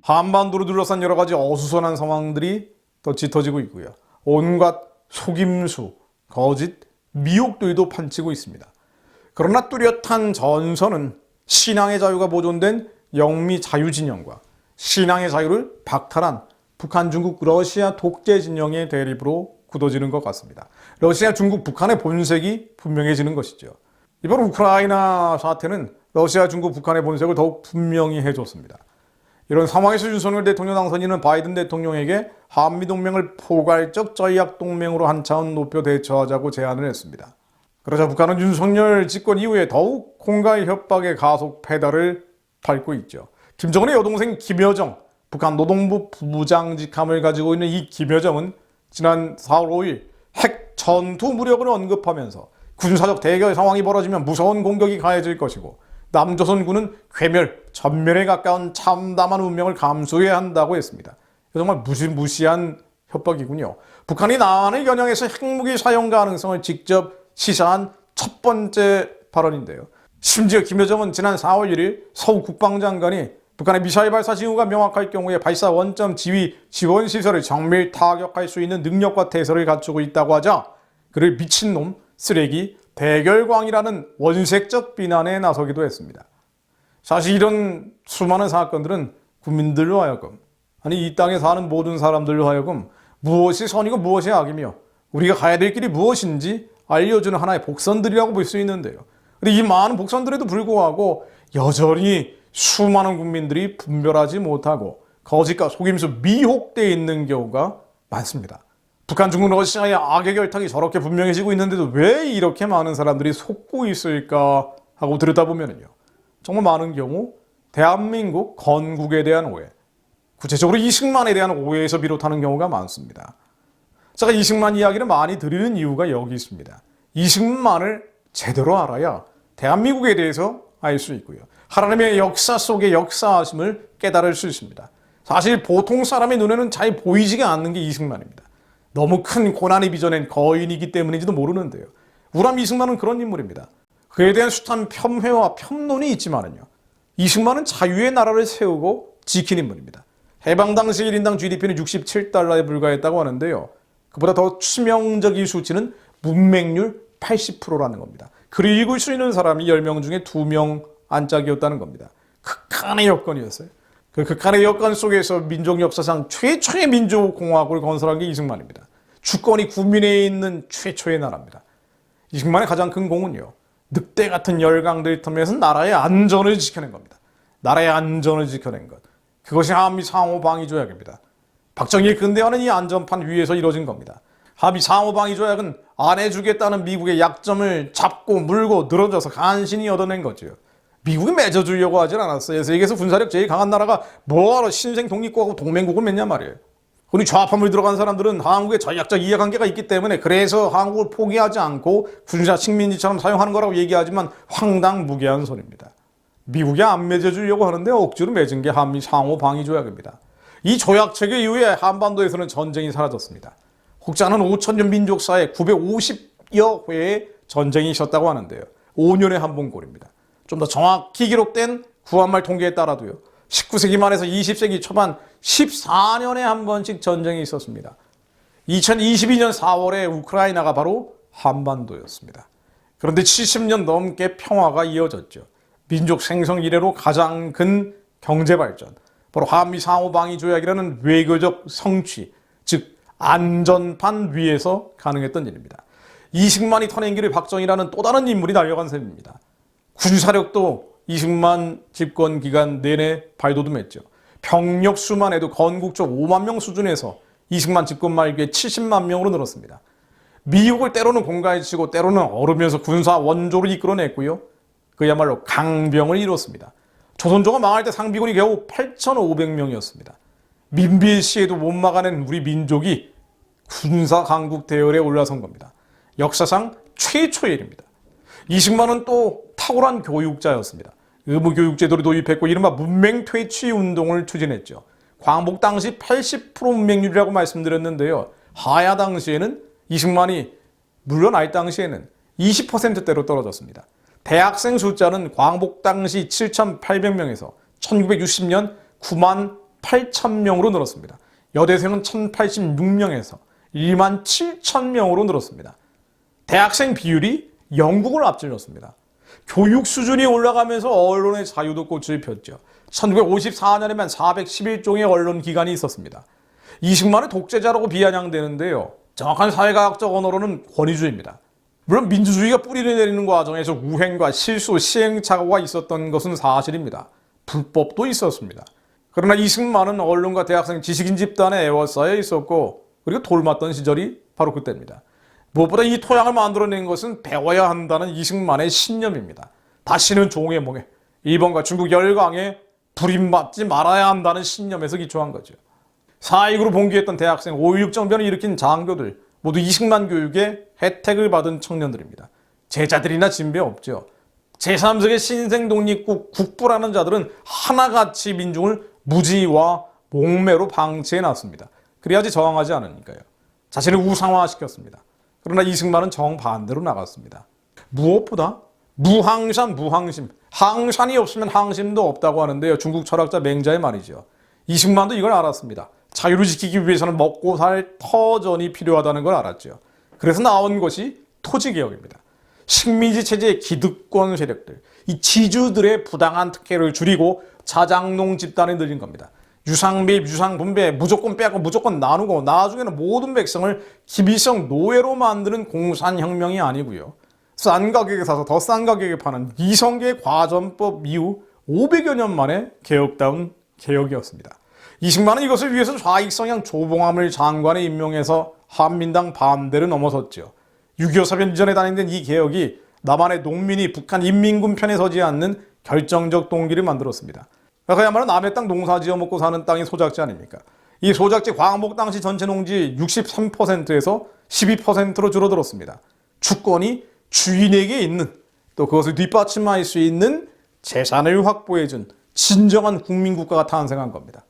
한반도로 둘러싼 여러 가지 어수선한 상황들이 더 짙어지고 있고요. 온갖 속임수, 거짓, 미혹들도 판치고 있습니다. 그러나 뚜렷한 전선은 신앙의 자유가 보존된 영미 자유 진영과 신앙의 자유를 박탈한 북한, 중국, 러시아 독재 진영의 대립으로 굳어지는 것 같습니다. 러시아, 중국, 북한의 본색이 분명해지는 것이죠. 이번 우크라이나 사태는 러시아, 중국, 북한의 본색을 더욱 분명히 해줬습니다. 이런 상황에서 윤석열 대통령 당선인은 바이든 대통령에게 한미동맹을 포괄적 전략동맹으로 한 차원 높여 대처하자고 제안을 했습니다. 그러자 북한은 윤석열 집권 이후에 더욱 공갈 협박의 가속 페달을 밟고 있죠. 김정은의 여동생 김여정, 북한 노동부 부부장직함을 가지고 있는 이 김여정은 지난 4월 5일 핵 전투 무력을 언급하면서 군사적 대결 상황이 벌어지면 무서운 공격이 가해질 것이고 남조선군은 괴멸, 전멸에 가까운 참담한 운명을 감수해야 한다고 했습니다. 정말 무시무시한 협박이군요. 북한이 남한을 겨냥해서 핵무기 사용 가능성을 직접 시사한 첫 번째 발언인데요. 심지어 김여정은 지난 4월 1일 서욱 국방장관이 북한의 미사일 발사 징후가 명확할 경우에 발사 원점 지휘 지원 시설을 정밀 타격할 수 있는 능력과 태세를 갖추고 있다고 하자 그를 미친놈, 쓰레기, 대결광이라는 원색적 비난에 나서기도 했습니다. 사실 이런 수많은 사건들은 국민들로 하여금, 아니 이 땅에 사는 모든 사람들로 하여금 무엇이 선이고 무엇이 악이며 우리가 가야 될 길이 무엇인지 알려주는 하나의 복선들이라고 볼 수 있는데요. 근데 이 많은 복선들에도 불구하고 여전히 수많은 국민들이 분별하지 못하고 거짓과 속임수, 미혹되어 있는 경우가 많습니다. 북한, 중국, 러시아의 악의 결탁이 저렇게 분명해지고 있는데도 왜 이렇게 많은 사람들이 속고 있을까 하고 들여다보면요. 정말 많은 경우 대한민국 건국에 대한 오해, 구체적으로 이승만에 대한 오해에서 비롯하는 경우가 많습니다. 제가 이승만 이야기를 많이 드리는 이유가 여기 있습니다. 이승만을 제대로 알아야 대한민국에 대해서 알 수 있고요. 하나님의 역사 속의 역사하심을 깨달을 수 있습니다. 사실 보통 사람의 눈에는 잘 보이지가 않는 게 이승만입니다. 너무 큰 고난이 빚어낸 거인이기 때문인지도 모르는데요. 우람 이승만은 그런 인물입니다. 그에 대한 숱한 폄훼와 폄론이 있지만은요. 이승만은 자유의 나라를 세우고 지킨 인물입니다. 해방 당시 1인당 GDP는 67달러에 불과했다고 하는데요. 그보다 더 치명적인 수치는 문맹률 80%라는 겁니다. 글을 읽을 수 있는 사람이 10명 중에 2명 안짝이었다는 겁니다. 극한의 여건이었어요. 그 극한의 여건 속에서 민족 역사상 최초의 민족공화국을 건설한 게 이승만입니다. 주권이 국민에 있는 최초의 나라입니다. 이승만의 가장 큰 공은요. 늑대 같은 열강들 틈에서 나라의 안전을 지켜낸 겁니다. 나라의 안전을 지켜낸 것. 그것이 한미 상호방위조약입니다. 박정희의 근대화는 이 안전판 위에서 이뤄진 겁니다. 한미 상호방위조약은 안 해주겠다는 미국의 약점을 잡고 물고 늘어져서 간신히 얻어낸 거죠. 미국이 맺어주려고 하진 않았어요. 세계에서 군사력 제일 강한 나라가 뭐하러 신생 독립국하고 동맹국을 맺냐 말이에요. 우리 좌파물 들어간 사람들은 한국에 전략적 이해관계가 있기 때문에 그래서 한국을 포기하지 않고 군사 식민지처럼 사용하는 거라고 얘기하지만 황당무계한 소리입니다. 미국이 안 맺어주려고 하는데 억지로 맺은 게 한미 상호방위조약입니다. 이 조약 체결 이후에 한반도에서는 전쟁이 사라졌습니다. 혹자는 5천년 민족사에 950여 회의 전쟁이 있었다고 하는데요. 5년에 한 번 꼴입니다. 좀 더 정확히 기록된 구한말 통계에 따라도요. 19세기 말에서 20세기 초반 14년에 한 번씩 전쟁이 있었습니다. 2022년 4월에 우크라이나가 바로 한반도였습니다. 그런데 70년 넘게 평화가 이어졌죠. 민족 생성 이래로 가장 큰 경제 발전, 바로 한미 상호방위조약이라는 외교적 성취, 즉 안전판 위에서 가능했던 일입니다. 이승만이 터낸 길을 박정희라는 또 다른 인물이 달려간 셈입니다. 군사력도 이승만 집권 기간 내내 발돋움했죠. 병력 수만 해도 건국적 5만 명 수준에서 이승만 집권 말기에 70만 명으로 늘었습니다. 미국을 때로는 공갈치고 때로는 얼으면서 군사 원조를 이끌어냈고요. 그야말로 강병을 이뤘습니다. 조선조가 망할 때 상비군이 겨우 8,500명이었습니다. 민비일시에도 못 막아낸 우리 민족이 군사 강국 대열에 올라선 겁니다. 역사상 최초의 일입니다. 이승만은 또 탁월한 교육자였습니다. 의무교육제도를 도입했고 이른바 문맹퇴취 운동을 추진했죠. 광복 당시 80% 문맹률이라고 말씀드렸는데요. 하야 당시에는 이승만이 물러날 당시에는 20%대로 떨어졌습니다. 대학생 숫자는 광복 당시 7,800명에서 1960년 9만 8,000명으로 늘었습니다. 여대생은 1,086명에서 27,000명으로 늘었습니다. 대학생 비율이 영국을 앞질렀습니다. 교육 수준이 올라가면서 언론의 자유도 꽃을 폈죠. 1954년에만 411종의 언론 기관이 있었습니다. 이승만의 독재자라고 비아냥대는데요. 정확한 사회과학적 언어로는 권위주의입니다. 물론 민주주의가 뿌리를 내리는 과정에서 우행과 실수, 시행착오가 있었던 것은 사실입니다. 불법도 있었습니다. 그러나 이승만은 언론과 대학생 지식인 집단에 에워싸여 있었고 그리고 돌맞던 시절이 바로 그때입니다. 무엇보다 이 토양을 만들어낸 것은 배워야 한다는 이승만의 신념입니다. 다시는 종의 몽에 일본과 중국 열강에 불임받지 말아야 한다는 신념에서 기초한 거죠. 4.19로 봉기했던 대학생, 5.16 정변을 일으킨 장교들 모두 이승만 교육에 혜택을 받은 청년들입니다. 제자들이나 진배 없죠. 제3세계 신생독립국 국부라는 자들은 하나같이 민중을 무지와 목매로 방치해놨습니다. 그래야지 저항하지 않으니까요. 자신을 우상화시켰습니다. 그러나 이승만은 정반대로 나갔습니다. 무엇보다 무항산, 무항심. 항산이 없으면 항심도 없다고 하는데요. 중국 철학자 맹자의 말이죠. 이승만도 이걸 알았습니다. 자유를 지키기 위해서는 먹고 살 터전이 필요하다는 걸 알았죠. 그래서 나온 것이 토지개혁입니다. 식민지 체제의 기득권 세력들, 이 지주들의 부당한 특혜를 줄이고 자장농 집단에 늘린 겁니다. 유상매입, 유상분배, 무조건 빼고 무조건 나누고 나중에는 모든 백성을 기비성 노예로 만드는 공산혁명이 아니고요. 싼 가격에 사서 더 싼 가격에 파는 이성계 과전법 이후 500여 년 만에 개혁다운 개혁이었습니다. 이승만은 이것을 위해서 좌익성향 조봉암을 장관에 임명해서 한민당 반대를 넘어섰죠. 6.25 사변 이전에 단행된 이 개혁이 남한의 농민이 북한 인민군 편에 서지 않는 결정적 동기를 만들었습니다. 그야말로 남의 땅 농사 지어 먹고 사는 땅이 소작지 아닙니까? 이 소작지 광복 당시 전체 농지 63%에서 12%로 줄어들었습니다. 주권이 주인에게 있는, 또 그것을 뒷받침할 수 있는 재산을 확보해준 진정한 국민국가가 탄생한 겁니다.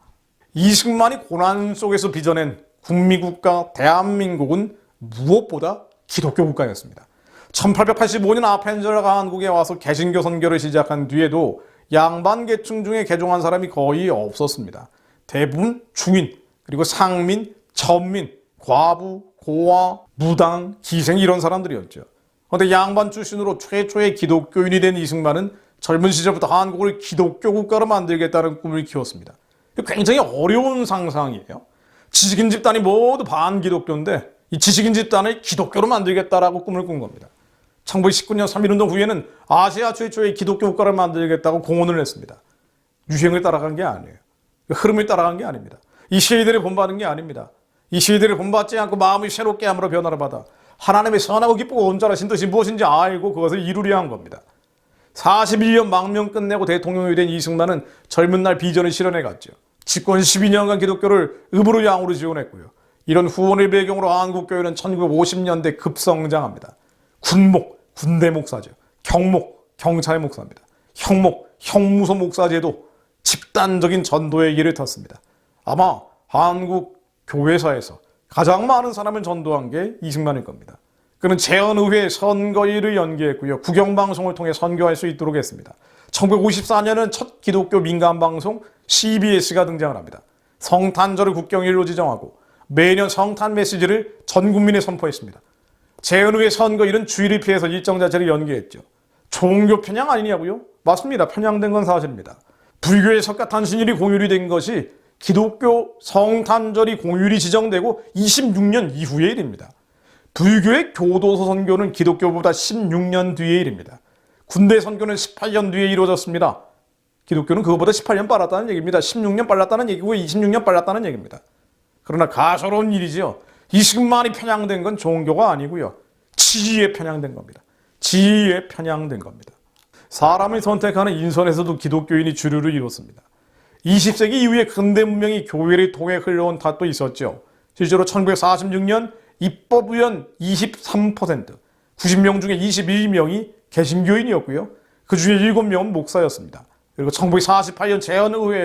이승만이 고난 속에서 빚어낸 국민국가 대한민국은 무엇보다 기독교 국가였습니다. 1885년 아펜젤러가 한국에 와서 개신교 선교를 시작한 뒤에도 양반 계층 중에 개종한 사람이 거의 없었습니다. 대부분 중인, 그리고 상민, 천민, 과부, 고아, 무당, 기생 이런 사람들이었죠. 그런데 양반 출신으로 최초의 기독교인이 된 이승만은 젊은 시절부터 한국을 기독교 국가로 만들겠다는 꿈을 키웠습니다. 굉장히 어려운 상상이에요. 지식인 집단이 모두 반기독교인데 이 지식인 집단을 기독교로 만들겠다라고 꿈을 꾼 겁니다. 1919년 3.1운동 후에는 아시아 최초의 기독교 국가를 만들겠다고 공언을 했습니다. 유행을 따라간 게 아니에요. 흐름을 따라간 게 아닙니다. 이 시대를 본받은 게 아닙니다. 이 시대를 본받지 않고 마음이 새롭게 함으로 변화를 받아 하나님의 선하고 기쁘고 온전하신 뜻이 무엇인지 알고 그것을 이루려 한 겁니다. 41년 망명 끝내고 대통령이 된 이승만은 젊은 날 비전을 실현해 갔죠. 집권 12년간 기독교를 음으로 양으로 지원했고요. 이런 후원을 배경으로 한국교회는 1950년대 급성장합니다. 군목, 군대 목사죠. 경목, 경찰 목사입니다. 형목, 형무소 목사제도 집단적인 전도의 길을 탔습니다. 아마 한국 교회사에서 가장 많은 사람을 전도한 게 이승만일 겁니다. 그는 재헌의회 선거일을 연기했고요. 국영방송을 통해 선교할 수 있도록 했습니다. 1954년은 첫 기독교 민간방송 CBS가 등장을 합니다. 성탄절을 국경일로 지정하고 매년 성탄 메시지를 전 국민에 선포했습니다. 재헌의회 선거일은 주일을 피해서 일정 자체를 연기했죠. 종교 편향 아니냐고요? 맞습니다. 편향된 건 사실입니다. 불교의 석가탄신일이 공휴일이 된 것이 기독교 성탄절이 공휴일이 지정되고 26년 이후의 일입니다. 불교의 교도소 선교는 기독교보다 16년 뒤의 일입니다. 군대 선교는 18년 뒤에 이루어졌습니다. 기독교는 그것보다 18년 빨랐다는 얘기입니다. 16년 빨랐다는 얘기고 26년 빨랐다는 얘기입니다. 그러나 가소로운 일이지요. 이승만이 편향된 건 종교가 아니고요. 지위에 편향된 겁니다. 지위에 편향된 겁니다. 사람을 선택하는 인선에서도 기독교인이 주류를 이뤘습니다. 20세기 이후에 근대 문명이 교회를 통해 흘러온 탓도 있었죠. 실제로 1946년 입법의원 23%, 90명 중에 21명이 개신교인이었고요. 그 중에 7명은 목사였습니다. 그리고 1948년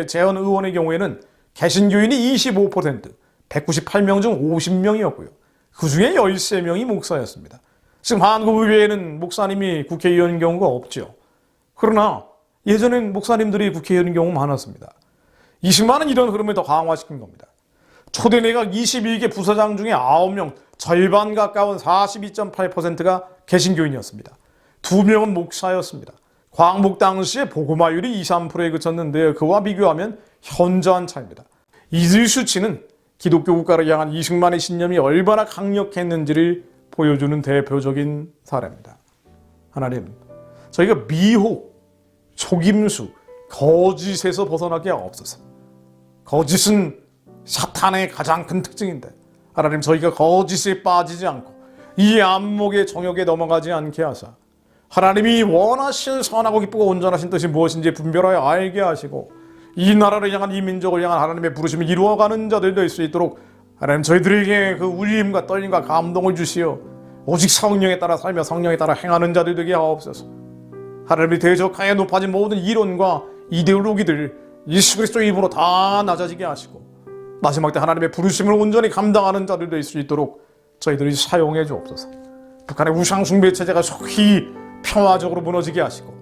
재헌의원의 경우에는 개신교인이 25%, 198명 중 50명이었고요. 그 중에 13명이 목사였습니다. 지금 한국의회에는 목사님이 국회의원인 경우가 없죠. 그러나 예전엔 목사님들이 국회의원인 경우 많았습니다. 20만은 이런 흐름을 더 강화시킨 겁니다. 초대 내각 22개 부서장 중에 9명, 절반 가까운 42.8%가 개신교인이었습니다. 2명은 목사였습니다. 광복 당시에 복음화율이 2, 3%에 그쳤는데 그와 비교하면 현저한 차이입니다. 이 수치는 기독교 국가를 향한 이승만의 신념이 얼마나 강력했는지를 보여주는 대표적인 사례입니다. 하나님, 저희가 미혹, 속임수, 거짓에서 벗어나게 하옵소서. 거짓은 사탄의 가장 큰 특징인데 하나님, 저희가 거짓에 빠지지 않고 이 안목의 정욕에 넘어가지 않게 하사 하나님이 원하신 선하고 기쁘고 온전하신 뜻이 무엇인지 분별하여 알게 하시고 이 나라를 향한, 이 민족을 향한 하나님의 부르심을 이루어가는 자들 될 수 있도록 하나님, 저희들에게 그 울림과 떨림과 감동을 주시어 오직 성령에 따라 살며 성령에 따라 행하는 자들 되게 하옵소서. 하나님이 대적하여 높아진 모든 이론과 이데올로기들 예수 그리스도의 이름으로 다 낮아지게 하시고 마지막 때 하나님의 부르심을 온전히 감당하는 자들 될 수 있도록 저희들이 사용해 주옵소서. 북한의 우상 숭배 체제가 속히 평화적으로 무너지게 하시고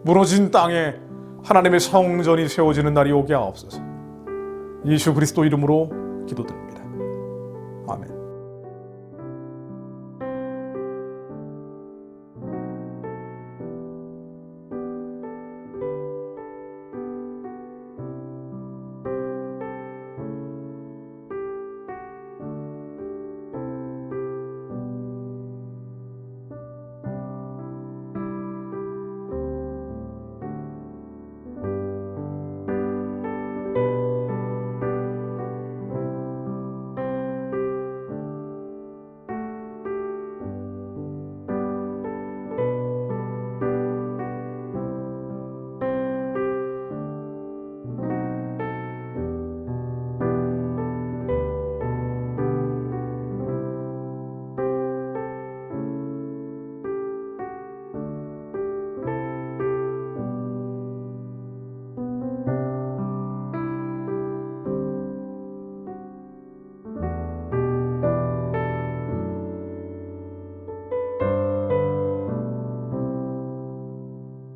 무너진 땅에 하나님의 성전이 세워지는 날이 오게 하옵소서. 예수 그리스도 이름으로 기도드립니다.